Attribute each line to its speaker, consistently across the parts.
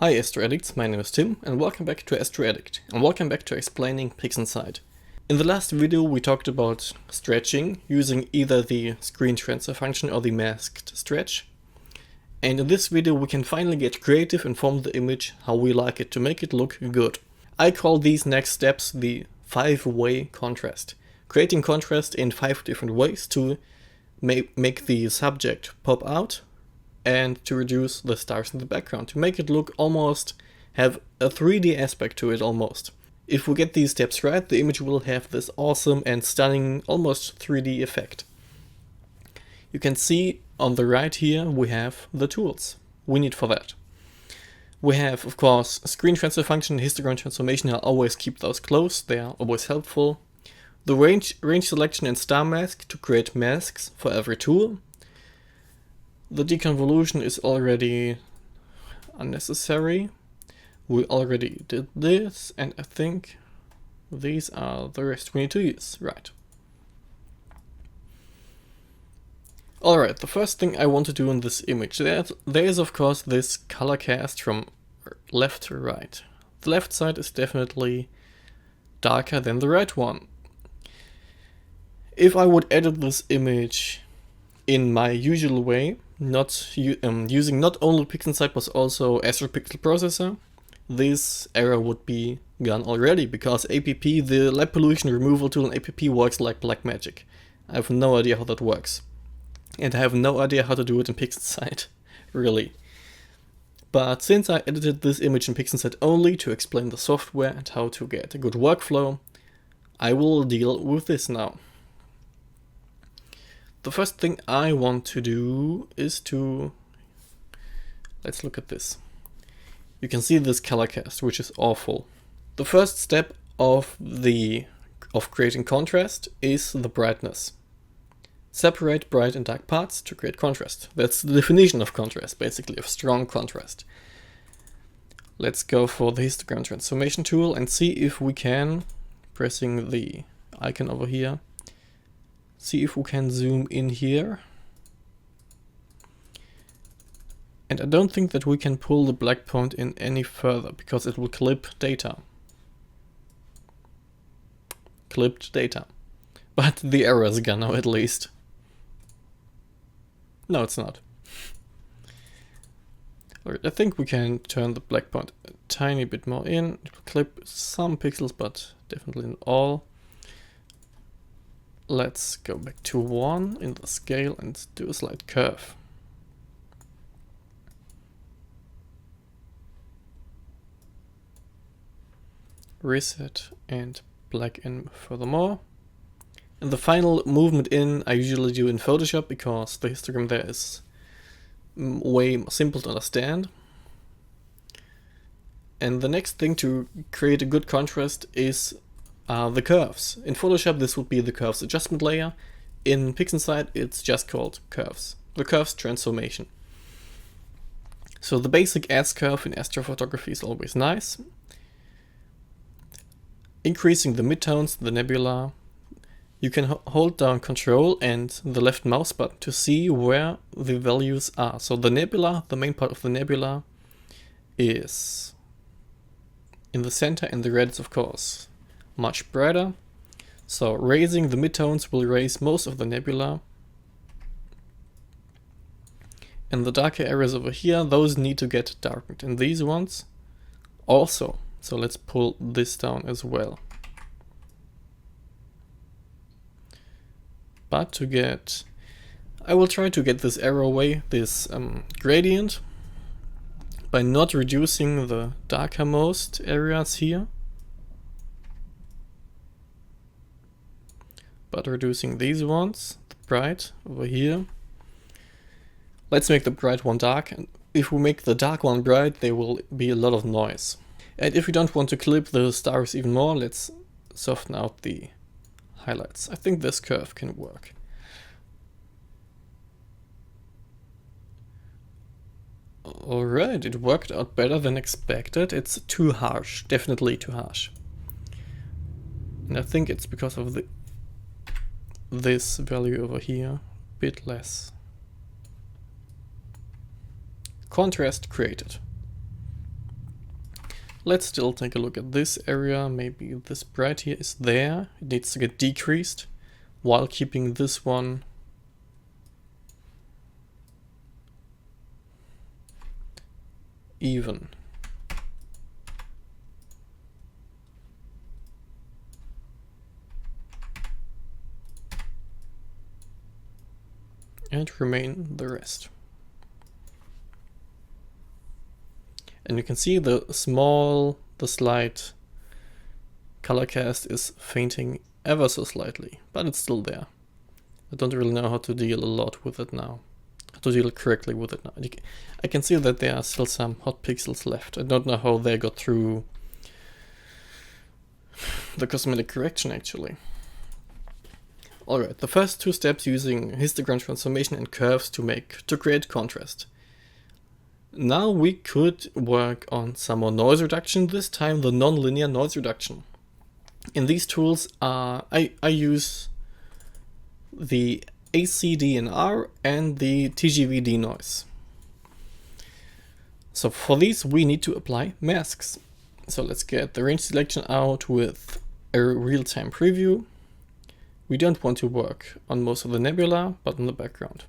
Speaker 1: Hi AstroAddicts, my name is Tim and welcome back to AstroAddict and welcome back to explaining PixInsight. In the last video we talked about stretching using either the screen transfer function or the masked stretch. And in this video we can finally get creative and form the image how we like it to make it look good. I call these next steps the 5-way contrast. Creating contrast in 5 different ways to make the subject pop out and to reduce the stars in the background, to make it look almost, have a 3D aspect to it almost. If we get these steps right, the image will have this awesome and stunning, almost 3D effect. You can see on the right here we have the tools we need for that. We have, of course, a screen transfer function, histogram transformation. I'll always keep those close, they are always helpful. The range selection and star mask to create masks for every tool. The deconvolution is already unnecessary. We already did this, and I think these are the rest we need to use, right? Alright, the first thing I want to do in this image, there is of course this color cast from left to right. The left side is definitely darker than the right one. If I would edit this image in my usual way, using not only PixInsight but also AstroPixelProcessor, this error would be gone already, because APP, the light pollution removal tool in APP, works like black magic. I have no idea how that works. And I have no idea how to do it in PixInsight, really. But since I edited this image in PixInsight only to explain the software and how to get a good workflow, I will deal with this now. The first thing I want to do is to, let's look at this. You can see this color cast, which is awful. The first step of creating contrast is the brightness. Separate bright and dark parts to create contrast. That's the definition of contrast, basically, of strong contrast. Let's go for the Histogram Transformation tool and see if we can, pressing the icon over here, see if we can zoom in here. And I don't think that we can pull the black point in any further because it will clip data. Clipped data. But the error is gone now at least. No, it's not. Alright, I think we can turn the black point a tiny bit more in. It will clip some pixels, but definitely not all. Let's go back to 1 in the scale and do a slight curve. Reset and black in furthermore. And the final movement in I usually do in Photoshop because the histogram there is way simple to understand. And the next thing to create a good contrast is the curves. In Photoshop this would be the curves adjustment layer. In PixInsight it's just called curves. The curves transformation. So the basic S curve in astrophotography is always nice. Increasing the midtones, the nebula. You can hold down Control and the left mouse button to see where the values are. So the nebula, the main part of the nebula, is in the center, and the red is of course much brighter. So raising the midtones will raise most of the nebula. And the darker areas over here, those need to get darkened. And these ones also. So let's pull this down as well. But to get, I will try to get this error away, this gradient, by not reducing the darkermost areas here, but reducing these ones, the bright over here. Let's make the bright one dark, and if we make the dark one bright, there will be a lot of noise. And if we don't want to clip the stars even more, let's soften out the highlights. I think this curve can work. Alright, it worked out better than expected. It's too harsh, definitely too harsh. And I think it's because of this value over here, a bit less. Contrast created. Let's still take a look at this area. Maybe this bright here is there. It needs to get decreased while keeping this one even. And remain the rest. And you can see the slight color cast is fainting ever so slightly, but it's still there. I don't really know how to deal a lot with it now. How to deal correctly with it now. I can see that there are still some hot pixels left. I don't know how they got through the cosmetic correction actually. Alright, the first two steps using histogram transformation and curves to create contrast. Now we could work on some more noise reduction, this time the nonlinear noise reduction. In these tools I use the ACDNR and the TGV denoise. So for these we need to apply masks. So let's get the range selection out with a real-time preview. We don't want to work on most of the nebula, but on the background.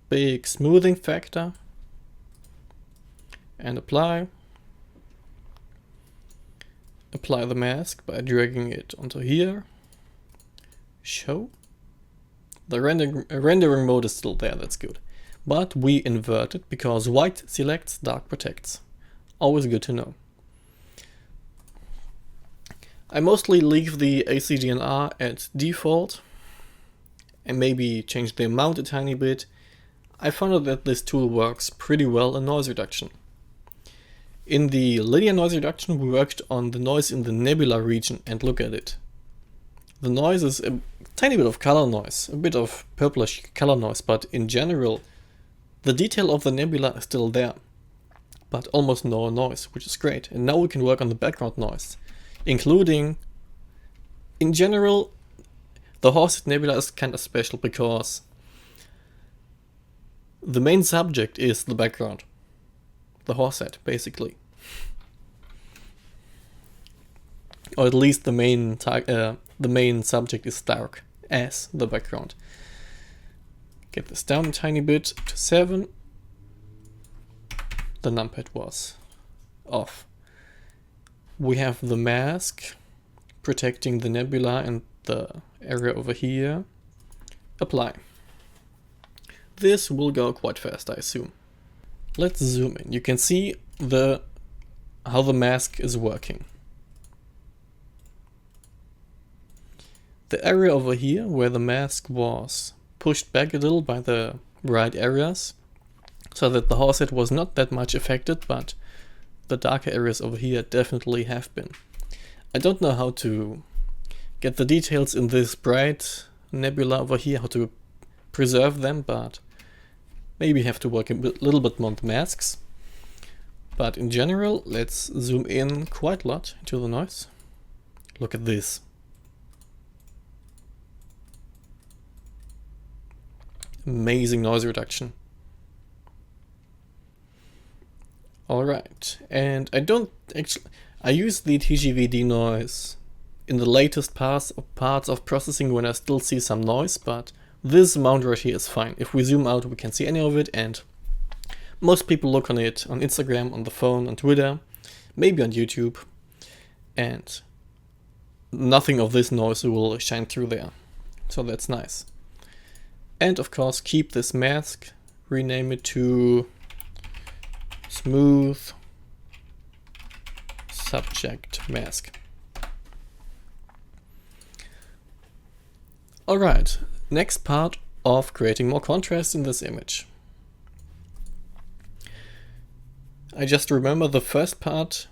Speaker 1: Big smoothing factor. And apply. Apply the mask by dragging it onto here. Show. The rendering mode is still there, that's good. But we invert it because white selects, dark protects. Always good to know. I mostly leave the ACDNR at default and maybe change the amount a tiny bit. I found out that this tool works pretty well in noise reduction. In the linear noise reduction we worked on the noise in the nebula region, and look at it. The noise is a tiny bit of color noise, a bit of purplish color noise, but in general the detail of the nebula is still there, but almost no noise, which is great. And now we can work on the background noise, including, in general, the Horsehead Nebula is kind of special because the main subject is the background, the Horsehead, basically. Or at least the main subject is dark as the background. Get this down a tiny bit to 7. The numpad was off. We have the mask protecting the nebula and the area over here. Apply. This will go quite fast, I assume. Let's zoom in. You can see how the mask is working. The area over here where the mask was pushed back a little by the bright areas, so that the Horsehead was not that much affected, but the darker areas over here definitely have been. I don't know how to get the details in this bright nebula over here, how to preserve them, but maybe have to work a little bit more on the masks. But in general, let's zoom in quite a lot into the noise. Look at this. Amazing noise reduction. Alright, and I use the TGV denoise in the latest parts of processing when I still see some noise, but this amount right here is fine. If we zoom out we can see any of it, and most people look on it on Instagram, on the phone, on Twitter, maybe on YouTube, and nothing of this noise will shine through there. So that's nice. And of course keep this mask, rename it to Smooth Subject Mask. Alright, next part of creating more contrast in this image. I just remember the first part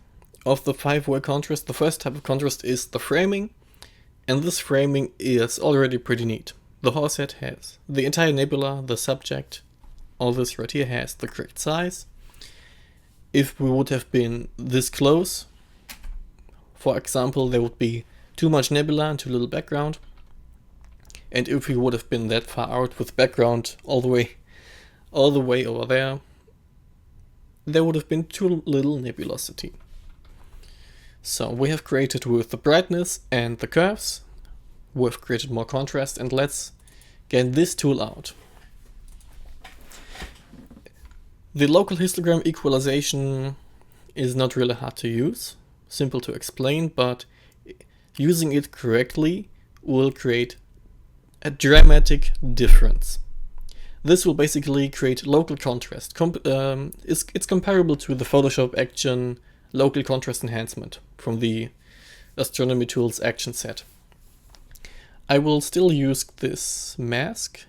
Speaker 1: of the 5-way contrast. The first type of contrast is the framing, and this framing is already pretty neat. The Horsehead has the entire nebula, the subject, all this right here has the correct size. If we would have been this close, for example, there would be too much nebula and too little background. And if we would have been that far out with background all the way over there, there would have been too little nebulosity. So we have created with the brightness and the curves, we've created more contrast, and let's get this tool out. The local histogram equalization is not really hard to use, simple to explain, but using it correctly will create a dramatic difference. This will basically create local contrast. It's comparable to the Photoshop action local contrast enhancement from the Astronomy Tools action set. I will still use this mask.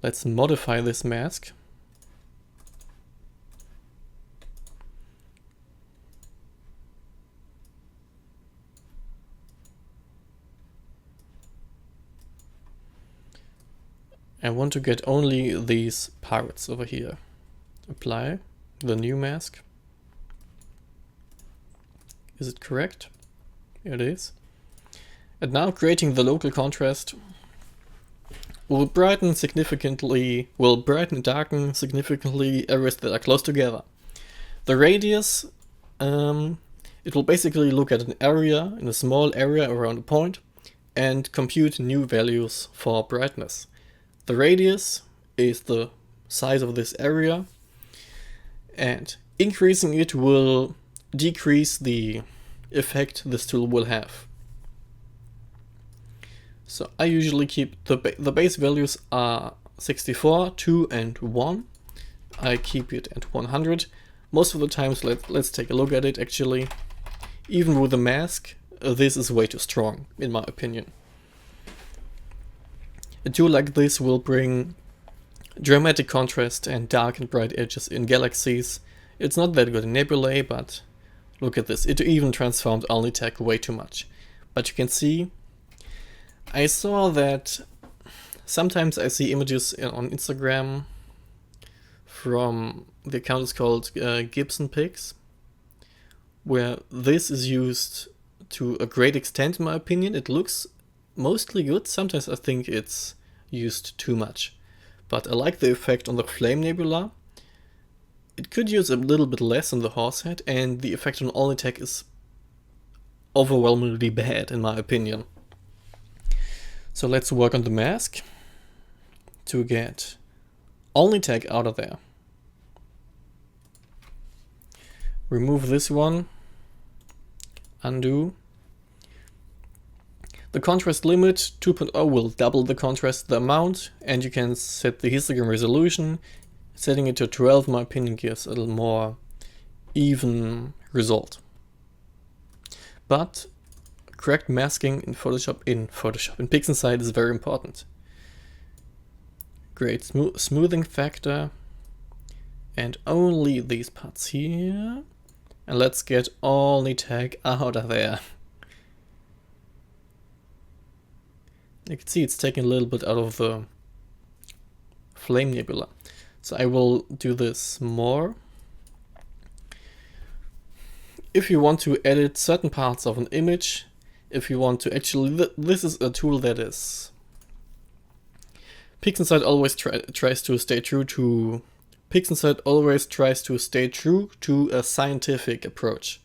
Speaker 1: Let's modify this mask. I want to get only these parts over here. Apply the new mask. Is it correct? It is. And now creating the local contrast will brighten and darken significantly areas that are close together. The radius, it will basically look at an area, in a small area around a point, and compute new values for brightness. The radius is the size of this area, and increasing it will decrease the effect this tool will have. So I usually keep the base values are 64, 2 and 1. I keep it at 100. Most of the times, let's take a look at it actually. Even with a mask, this is way too strong, in my opinion. A tool like this will bring dramatic contrast and dark and bright edges in galaxies. It's not that good in nebulae, but look at this. It even transformed OnlyTech way too much. But you can see, I saw that sometimes I see images on Instagram from, the account is called Gibson Pics, where this is used to a great extent in my opinion. It looks mostly good. Sometimes I think it's used too much. But I like the effect on the Flame Nebula. It could use a little bit less on the Horsehead, and the effect on OnlyTech is overwhelmingly bad in my opinion. So let's work on the mask to get OnlyTech out of there. Remove this one, undo. The contrast limit 2.0 will double the contrast, the amount, and you can set the histogram resolution. Setting it to 12, in my opinion, gives a little more even result. But correct masking in PixInsight is very important. Great smoothing factor, and only these parts here. And let's get OnlyTech out of there. You can see it's taking a little bit out of the Flame Nebula. So I will do this more. If you want to edit certain parts of an image, if you want to actually, this is a tool that is, PixInsight always tries to stay true to, a scientific approach.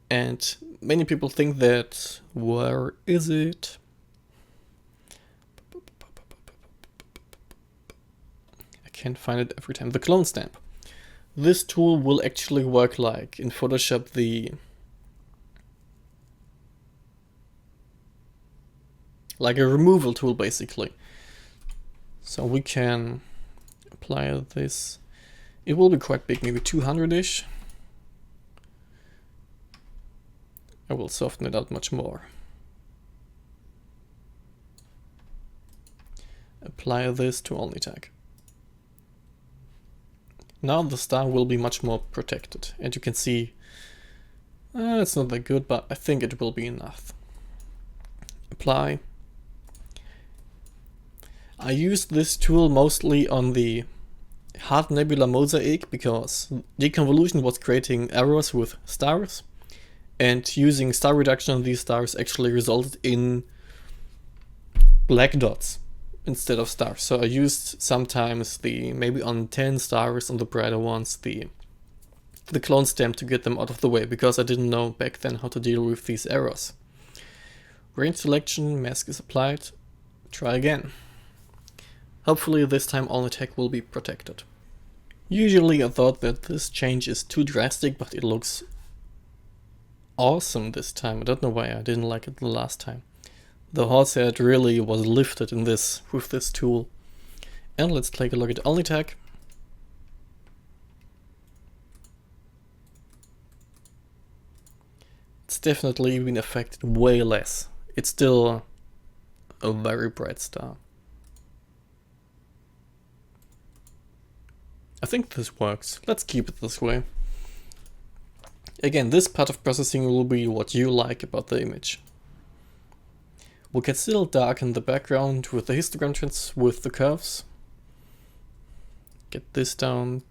Speaker 1: And many people think that, where is it? Can't find it every time. The clone stamp. This tool will actually work like in Photoshop like a removal tool basically. So we can apply this. It will be quite big, maybe 200-ish. I will soften it out much more. Apply this to OnlyTech. Now the star will be much more protected, and you can see it's not that good, but I think it will be enough. Apply. I used this tool mostly on the Hard Nebula Mosaic because deconvolution was creating errors with stars, and using star reduction on these stars actually resulted in black dots. instead of stars. So I used sometimes maybe on 10 stars on the brighter ones, the clone stamp to get them out of the way, because I didn't know back then how to deal with these errors. Range selection, mask is applied, try again. Hopefully this time all attack will be protected. Usually I thought that this change is too drastic, but it looks awesome this time. I don't know why I didn't like it the last time. The horsehead really was lifted in this with this tool. And let's take a look at all attack. It's definitely been affected way less. It's still a very bright star. I think this works. Let's keep it this way. Again, this part of processing will be what you like about the image. We can still darken the background with the histogram with the curves. Get this down.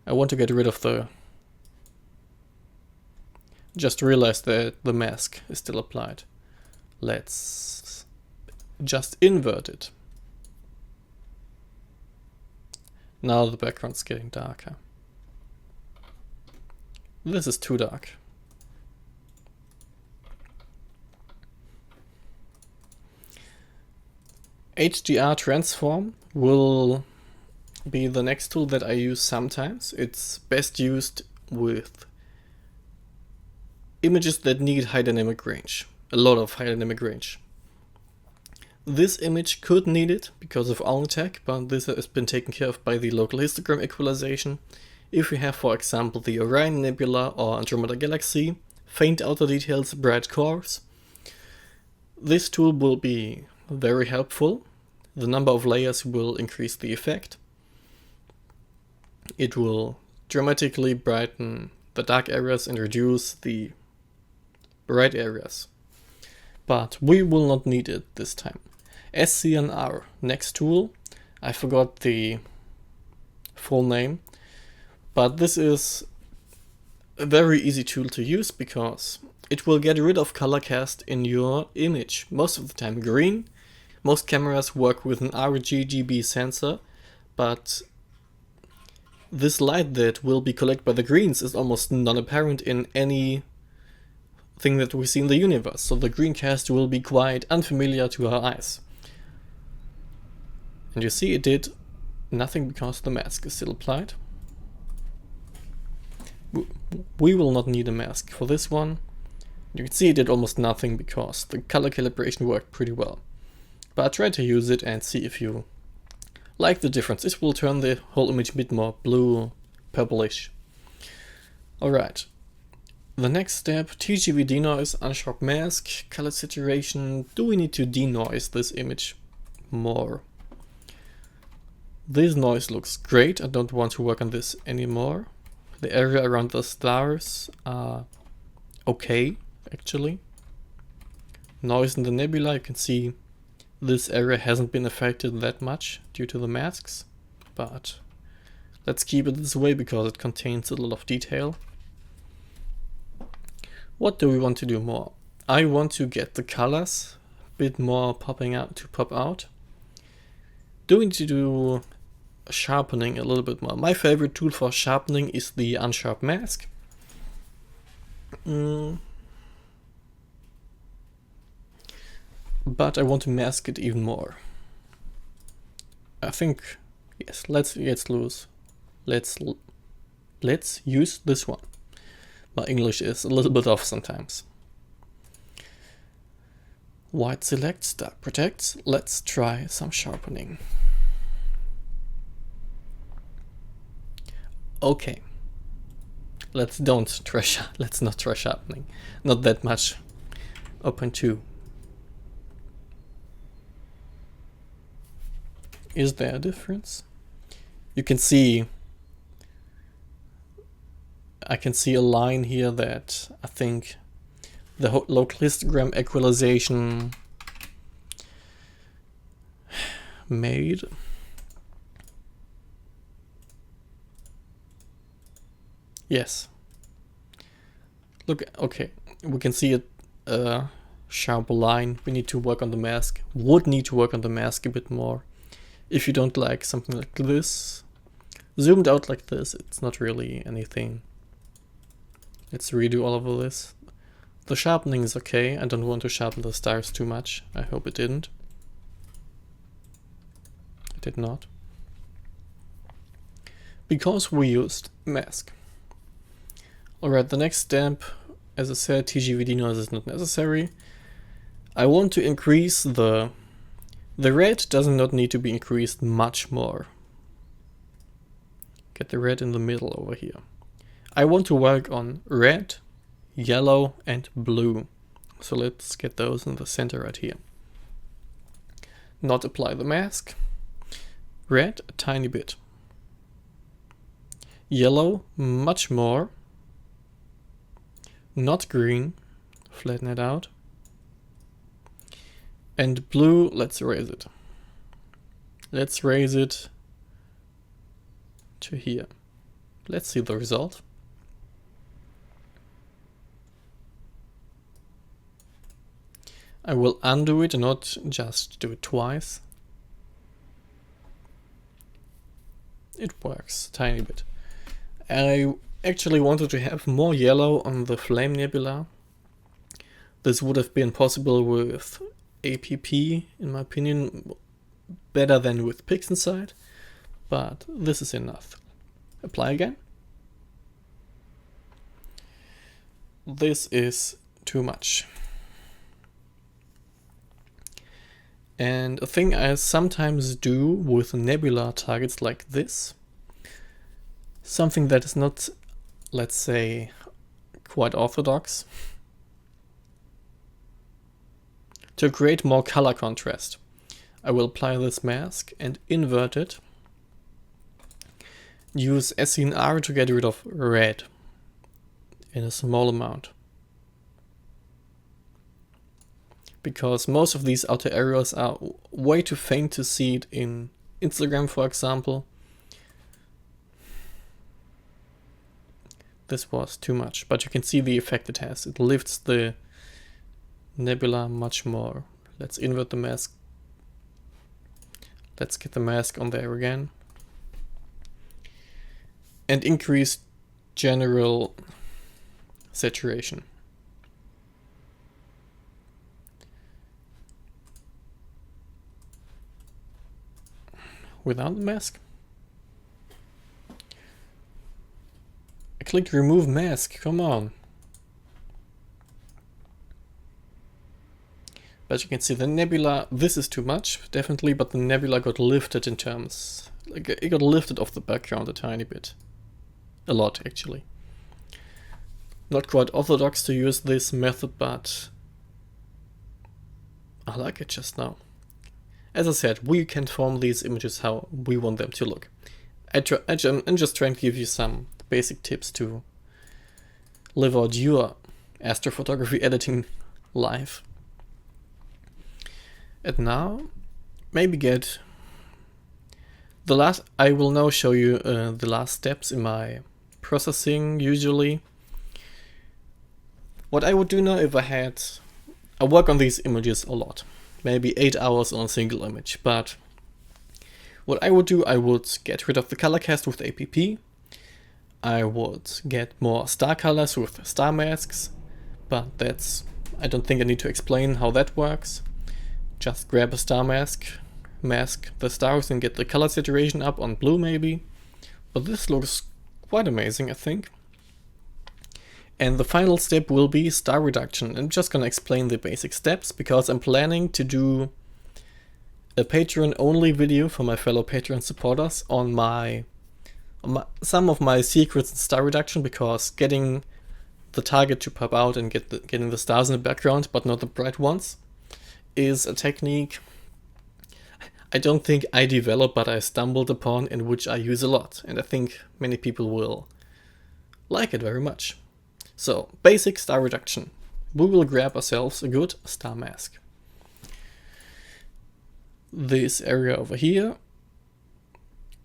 Speaker 1: I want to get rid of the... Just realized that the mask is still applied. Let's just invert it. Now the background's getting darker. This is too dark. Hdr Transform will be the next tool that I use sometimes. It's best used with images that need high dynamic range, a lot of high dynamic range. This image could need it because of all attack, but this has been taken care of by the local histogram equalization. If we have, for example, the Orion Nebula or Andromeda Galaxy, faint outer details, bright cores, this tool will be very helpful. The number of layers will increase the effect. It will dramatically brighten the dark areas and reduce the bright areas. But we will not need it this time. SCNR, next tool. I forgot the full name. But this is a very easy tool to use because it will get rid of color cast in your image. Most of the time green. Most cameras work with an RGB sensor, but this light that will be collected by the greens is almost non-apparent in any thing that we see in the universe. So the green cast will be quite unfamiliar to our eyes. And you see it did nothing because the mask is still applied. We will not need a mask for this one. You can see it did almost nothing because the color calibration worked pretty well. But try to use it and see if you like the difference. This will turn the whole image a bit more blue, purplish. Alright. The next step, TGV denoise, unsharp mask, color saturation. Do we need to denoise this image more? This noise looks great. I don't want to work on this anymore. The area around the stars are okay, actually. Noise in the nebula, you can see this area hasn't been affected that much due to the masks, but let's keep it this way because it contains a lot of detail. What do we want to do more? I want to get the colors a bit more popping out to pop out. Do we need to do sharpening a little bit more? My favorite tool for sharpening is the unsharp mask. But I want to mask it even more. I think, yes, let's use this one. My English is a little bit off sometimes. White selects, dark protects. Let's try some sharpening. Okay. Let's not try sharpening. Not that much. 0.2. Is there a difference? You can see, I can see a line here that I think the local histogram equalization made. Yes. Look, okay, we can see it sharper line. We need to work on the mask. Would need to work on the mask a bit more. If you don't like something like this, zoomed out like this, it's not really anything. Let's redo all of this. The sharpening is okay. I don't want to sharpen the stars too much. I hope it didn't. It did not. Because we used mask. Alright, the next step, as I said, TGVD noise is not necessary. I want to increase the red does not need to be increased much more. Get the red in the middle over here. I want to work on red, yellow and blue. So let's get those in the center right here. Not apply the mask. Red, a tiny bit. Yellow, much more. Not green, flatten it out. And blue, let's raise it. Let's raise it to here. Let's see the result. I will undo it and not just do it twice. It works a tiny bit. I actually wanted to have more yellow on the Flame Nebula. This would have been possible with APP, in my opinion, better than with PixInsight, but this is enough. Apply again. This is too much. And a thing I sometimes do with nebula targets like this, something that is not, let's say, quite orthodox, to create more color contrast. I will apply this mask and invert it. Use SCNR to get rid of red in a small amount. Because most of these outer areas are way too faint to see it in Instagram, for example. This was too much, but you can see the effect it has. It lifts the nebula much more. Let's invert the mask. Let's get the mask on there again. And increase general saturation. Without the mask. I clicked remove mask, come on. But you can see the nebula, this is too much, definitely, but the nebula got lifted in terms, like it got lifted off the background a tiny bit. A lot, actually. Not quite orthodox to use this method, but I like it just now. As I said, we can form these images how we want them to look. I'm just trying to give you some basic tips to live out your astrophotography editing life. And now, maybe get the last. I will now show you the last steps in my processing. Usually, what I would do now if I work on these images a lot. Maybe 8 hours on a single image, but what I would do, I would get rid of the color cast with APP. I would get more star colors with star masks, but I don't think I need to explain how that works. Just grab a star mask the stars and get the color saturation up on blue maybe. But this looks quite amazing, I think. And the final step will be star reduction. I'm just gonna explain the basic steps because I'm planning to do a Patreon only video for my fellow Patreon supporters on some of my secrets in star reduction, because getting the target to pop out and getting the stars in the background but not the bright ones is a technique I don't think I developed, but I stumbled upon, and which I use a lot, and I think many people will like it very much. So, basic star reduction. We will grab ourselves a good star mask. This area over here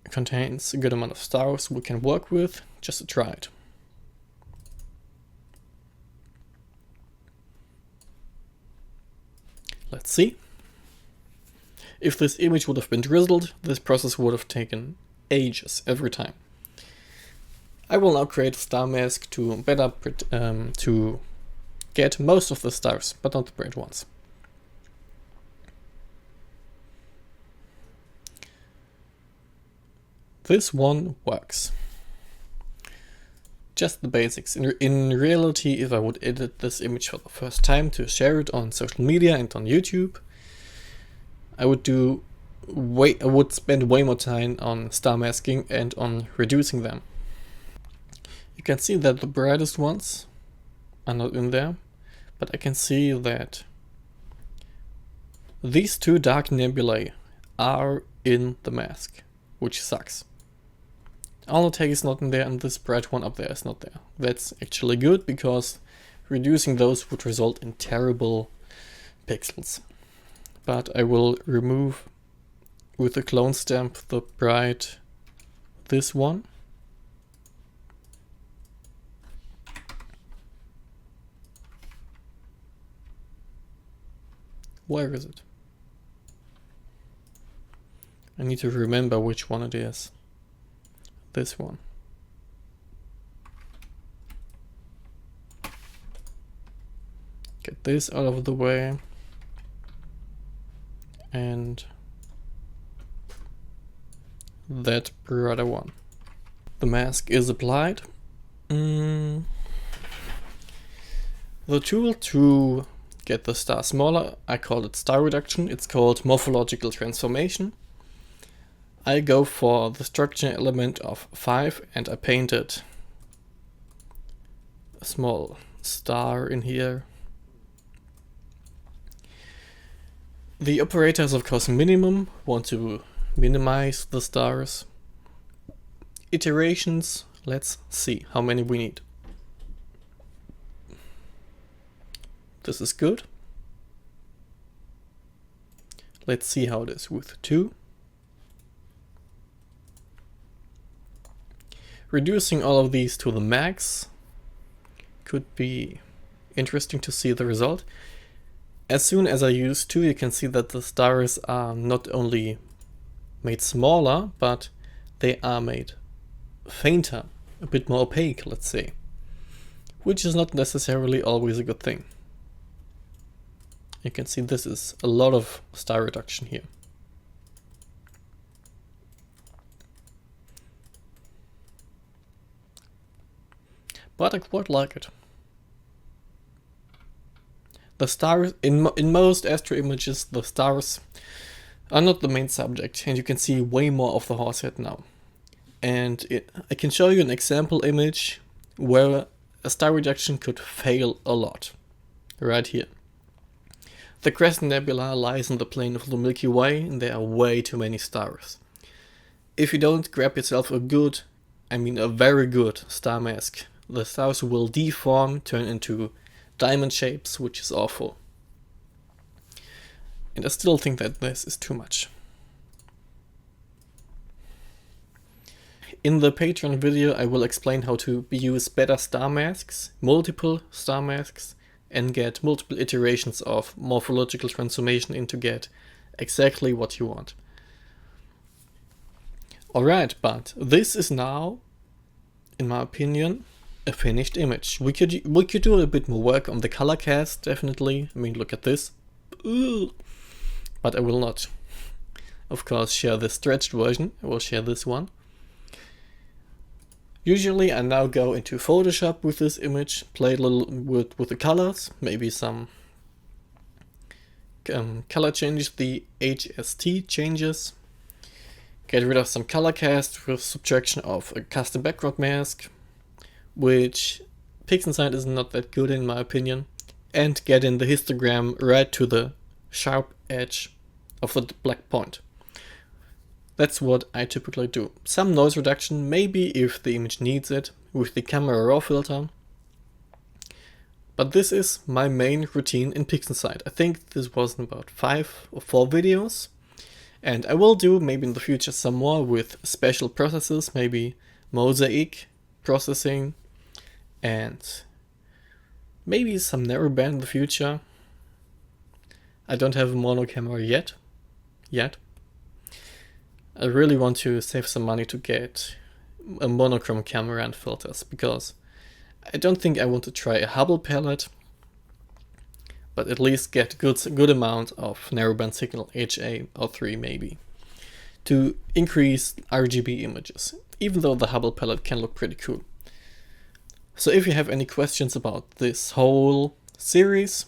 Speaker 1: contains a good amount of stars we can work with, just to try it. See? If this image would have been drizzled, this process would have taken ages every time. I will now create a star mask to to get most of the stars, but not the bright ones. This one works. Just the basics. In reality, if I would edit this image for the first time to share it on social media and on YouTube, I would spend way more time on star masking and on reducing them. You can see that the brightest ones are not in there, but I can see that these two dark nebulae are in the mask, which sucks. Alnitek is not in there and this bright one up there is not there. That's actually good because reducing those would result in terrible pixels. But I will remove with the clone stamp the bright this one. Where is it? I need to remember which one it is. This one. Get this out of the way. And that brighter one. The mask is applied. The tool to get the star smaller, I call it star reduction. It's called morphological transformation. I go for the structure element of 5 and I painted a small star in here. The operator is of course minimum, want to minimize the stars. Iterations, let's see how many we need. This is good. Let's see how it is with 2. Reducing all of these to the max could be interesting to see the result. As soon as I use 2, you can see that the stars are not only made smaller, but they are made fainter, a bit more opaque, let's say, which is not necessarily always a good thing. You can see this is a lot of star reduction here. But I quite like it. The stars, in most astro images, the stars are not the main subject, and you can see way more of the horsehead now. And I can show you an example image where a star reduction could fail a lot. Right here. The Crescent Nebula lies in the plane of the Milky Way, and there are way too many stars. If you don't grab yourself a very good star mask, the stars will deform, turn into diamond shapes, which is awful. And I still think that this is too much. In the Patreon video I will explain how to use better star masks, multiple star masks, and get multiple iterations of morphological transformation in to get exactly what you want. Alright, but this is now, in my opinion, a finished image. We could do a bit more work on the color cast, definitely. I mean, look at this. Ugh. But I will not, of course, share the stretched version. I will share this one. Usually I now go into Photoshop with this image, play a little with the colors, maybe some color changes, the HST changes, get rid of some color cast with subtraction of a custom background mask, which PixInsight is not that good in my opinion, and get in the histogram right to the sharp edge of the black point. That's what I typically do. Some noise reduction, maybe if the image needs it, with the camera raw filter. But this is my main routine in PixInsight. I think this was about 5 or 4 videos. And I will do maybe in the future some more with special processes, maybe mosaic processing, and maybe some narrowband in the future. I don't have a mono camera yet. I really want to save some money to get a monochrome camera and filters, because I don't think I want to try a Hubble palette, but at least get good amount of narrowband signal, HA or 3 maybe, to increase RGB images, even though the Hubble palette can look pretty cool. So if you have any questions about this whole series,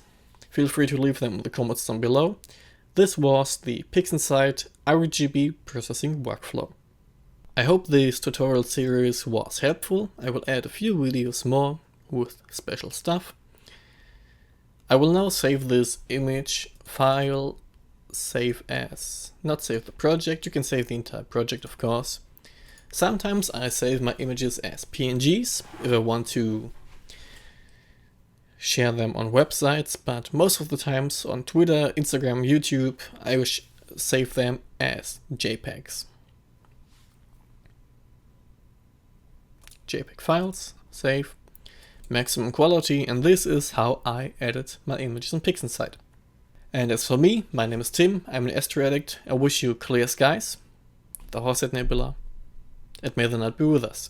Speaker 1: feel free to leave them in the comments down below. This was the PixInsight RGB processing workflow. I hope this tutorial series was helpful. I will add a few videos more with special stuff. I will now save this image file, not save the project. You can save the entire project, of course. Sometimes I save my images as PNGs if I want to share them on websites, but most of the times on Twitter, Instagram, YouTube, I will save them as JPEGs. JPEG files, save, maximum quality, and this is how I edit my images in PixInsight. And as for me, my name is Tim, I'm an Astro Addict. I wish you clear skies, the Horsehead Nebula, and may the night be with us.